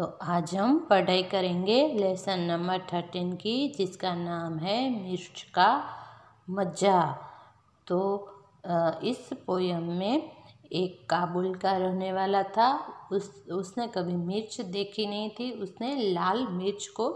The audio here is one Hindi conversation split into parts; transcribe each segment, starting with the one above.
तो आज हम पढ़ाई करेंगे लेसन नंबर 13 की, जिसका नाम है मिर्च का मज़ा। तो इस पोयम में एक काबुल का रहने वाला था। उसने कभी मिर्च देखी नहीं थी। उसने लाल मिर्च को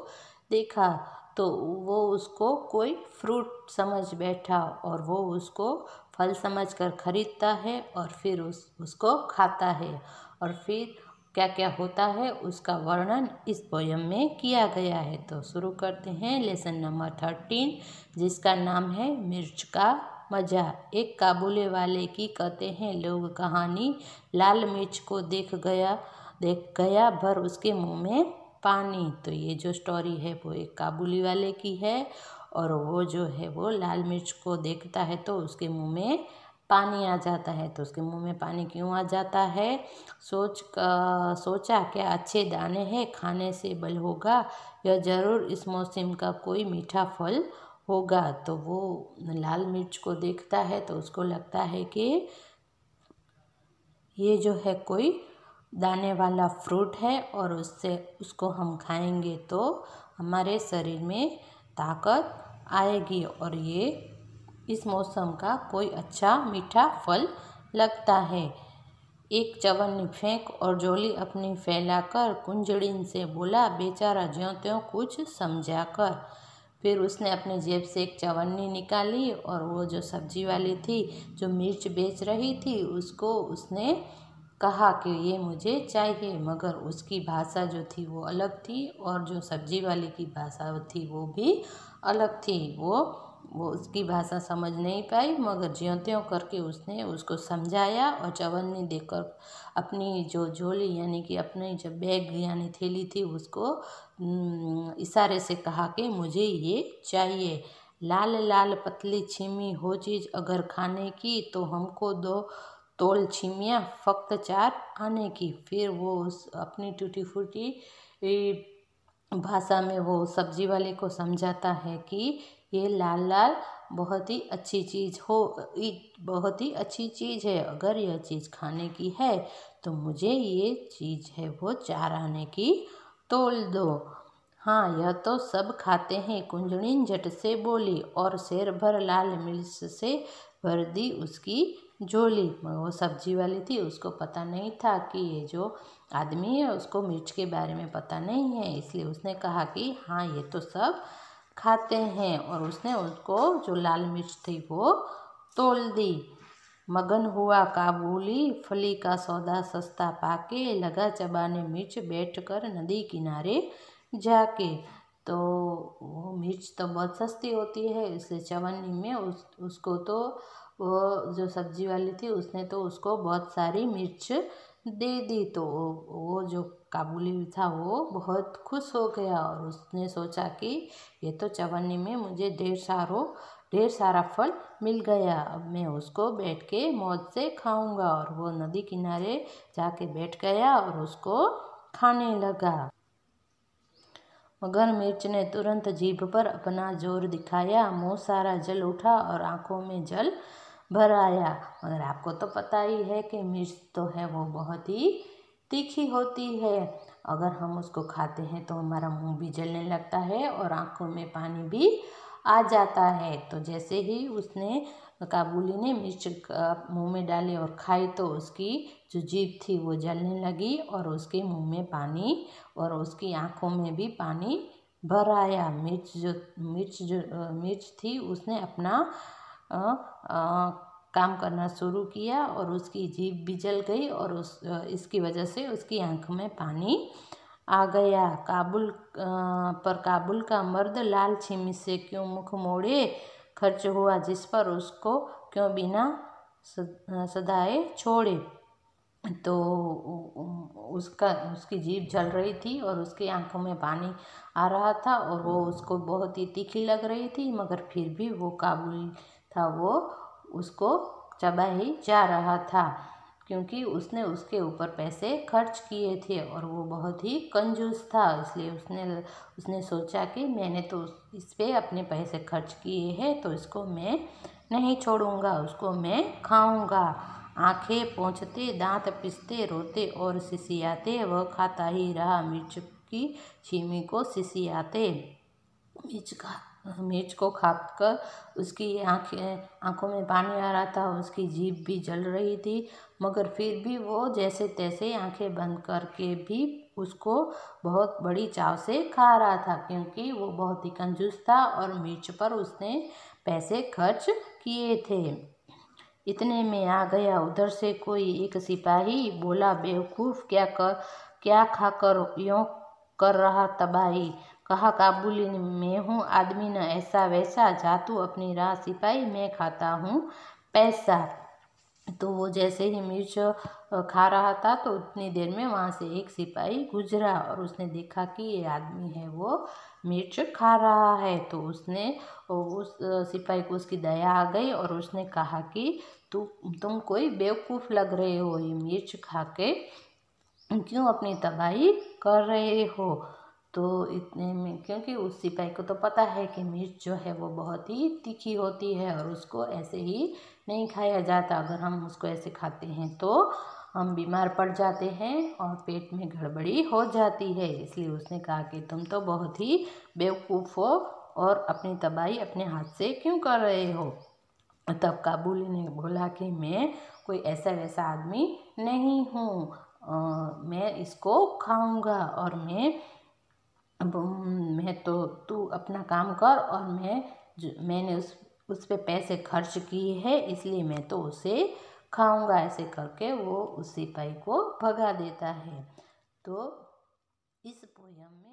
देखा तो वो उसको कोई फ्रूट समझ बैठा और वो उसको फल समझकर खरीदता है और फिर उसको खाता है। और फिर क्या क्या होता है उसका वर्णन इस पोयम में किया गया है। तो शुरू करते हैं लेसन नंबर 13, जिसका नाम है मिर्च का मज़ा। एक काबुले वाले की कहते हैं लोग कहानी, लाल मिर्च को देख गया भर उसके मुंह में पानी। तो ये जो स्टोरी है वो एक काबुली वाले की है और वो जो है वो लाल मिर्च को देखता है तो उसके मुंह में पानी आ जाता है। तो उसके मुंह में पानी क्यों आ जाता है? सोचा क्या अच्छे दाने हैं, खाने से बल होगा, यह जरूर इस मौसम का कोई मीठा फल होगा। तो वो लाल मिर्च को देखता है तो उसको लगता है कि ये जो है कोई दाने वाला फ्रूट है और उसको हम खाएंगे तो हमारे शरीर में ताकत आएगी और ये इस मौसम का कोई अच्छा मीठा फल लगता है। एक चवन्नी फेंक और झोली अपनी फैलाकर कुंजड़िन से बोला, बेचारा ज्यों त्यों कुछ समझा कर। फिर उसने अपने जेब से एक चवन्नी निकाली और वो जो सब्जी वाली थी जो मिर्च बेच रही थी उसको उसने कहा कि ये मुझे चाहिए, मगर उसकी भाषा जो थी वो अलग थी और जो सब्जी वाले की भाषा थी वो भी अलग थी। वो उसकी भाषा समझ नहीं पाई, मगर ज्यों त्यों करके उसने उसको समझाया और चवन्नी देकर अपनी जो झोली यानी कि अपनी जो बैग यानी थैली थी उसको इशारे से कहा कि मुझे ये चाहिए। लाल लाल पतली छिमी हो चीज़ अगर खाने की तो हमको दो तोल छिमियाँ फक्त 4 आने की। फिर वो उस अपनी टूटी फूटी भाषा में वो सब्जी वाले को समझाता है कि ये लाल लाल बहुत ही अच्छी चीज़ बहुत ही अच्छी चीज़ है। अगर यह चीज़ खाने की है तो मुझे ये चीज़ है वो 4 आने की तोल दो। हाँ, यह तो सब खाते हैं, कुंजड़िन झट से बोली और शेर भर लाल मिर्च से भर दी उसकी झोली। वो सब्जी वाली थी, उसको पता नहीं था कि ये जो आदमी है उसको मिर्च के बारे में पता नहीं है, इसलिए उसने कहा कि हाँ ये तो सब खाते हैं और उसने उसको जो लाल मिर्च थी वो तोल दी। मगन हुआ काबुली फली का सौदा सस्ता पाके, लगा चबाने मिर्च बैठकर नदी किनारे जाके। तो वो मिर्च तो बहुत सस्ती होती है, इसलिए चवन्नी में उसको तो वो जो सब्जी वाली थी उसने तो उसको बहुत सारी मिर्च दे दी। तो वो जो काबुली था वो बहुत खुश हो गया और उसने सोचा कि ये तो चवन्नी में मुझे ढेर सारा फल मिल गया, अब मैं उसको बैठ के मौज से खाऊंगा। और वो नदी किनारे जाके बैठ गया और उसको खाने लगा। मगर मिर्च ने तुरंत जीभ पर अपना जोर दिखाया, मुंह सारा जल उठा और आंखों में जल भर आया। मगर आपको तो पता ही है कि मिर्च तो है वो बहुत ही तीखी होती है। अगर हम उसको खाते हैं तो हमारा मुंह भी जलने लगता है और आंखों में पानी भी आ जाता है। तो जैसे ही उसने काबुली ने मिर्च मुंह में डाली और खाई तो उसकी जो जीभ थी वो जलने लगी और उसके मुंह में पानी और उसकी आंखों में भी पानी भर आया। मिर्च थी उसने अपना काम करना शुरू किया और उसकी जीभ भी जल गई और इसकी वजह से उसकी आंख में पानी आ गया। काबुल का मर्द लाल छिमी से क्यों मुख मोड़े, खर्च हुआ जिस पर उसको क्यों बिना सदाए छोड़े। तो उसकी जीभ जल रही थी और उसकी आंखों में पानी आ रहा था और वो उसको बहुत ही तीखी लग रही थी, मगर फिर भी वो काबुल था वो उसको चबा ही जा रहा था, क्योंकि उसने उसके ऊपर पैसे खर्च किए थे और वो बहुत ही कंजूस था। इसलिए उसने सोचा कि मैंने तो इस पे अपने पैसे खर्च किए हैं तो इसको मैं नहीं छोड़ूंगा, उसको मैं खाऊंगा। आंखें पोंछते, दांत पिसते, रोते और सिसियाते वह खाता ही रहा। मिर्च की छीमी को सिसियाते मिर्च को खाकर उसकी आंखों में पानी आ रहा था, उसकी जीभ भी जल रही थी, मगर फिर भी वो जैसे तैसे आंखें बंद करके भी उसको बहुत बड़ी चाव से खा रहा था, क्योंकि वो बहुत ही कंजूस था और मिर्च पर उसने पैसे खर्च किए थे। इतने में आ गया उधर से कोई एक सिपाही। बोला, बेवकूफ़, क्या खाकर यों कर रहा तबाही। कहा, काबुली मैं हूँ, आदमी न ऐसा वैसा, जा तू अपनी राह सिपाही, मैं खाता हूँ पैसा। तो वो जैसे ही मिर्च खा रहा था तो उतनी देर में वहाँ से एक सिपाही गुजरा और उसने देखा कि ये आदमी है वो मिर्च खा रहा है। तो उसने उस सिपाही को उसकी दया आ गई और उसने कहा कि तुम कोई बेवकूफ़ लग रहे हो, ये मिर्च खा के क्यों अपनी तबाही कर रहे हो। तो इतने में, क्योंकि उस सिपाही को तो पता है कि मिर्च जो है वो बहुत ही तीखी होती है और उसको ऐसे ही नहीं खाया जाता। अगर हम उसको ऐसे खाते हैं तो हम बीमार पड़ जाते हैं और पेट में गड़बड़ी हो जाती है। इसलिए उसने कहा कि तुम तो बहुत ही बेवकूफ़ हो और अपनी तबाही अपने हाथ से क्यों कर रहे हो। तब काबुली ने बोला कि मैं कोई ऐसा वैसा आदमी नहीं हूँ, मैं इसको खाऊंगा और मैं तो तू अपना काम कर और मैंने उस पे पैसे खर्च किए हैं, इसलिए मैं तो उसे खाऊंगा। ऐसे करके वो उस सिपाही को भगा देता है। तो इस पोयम में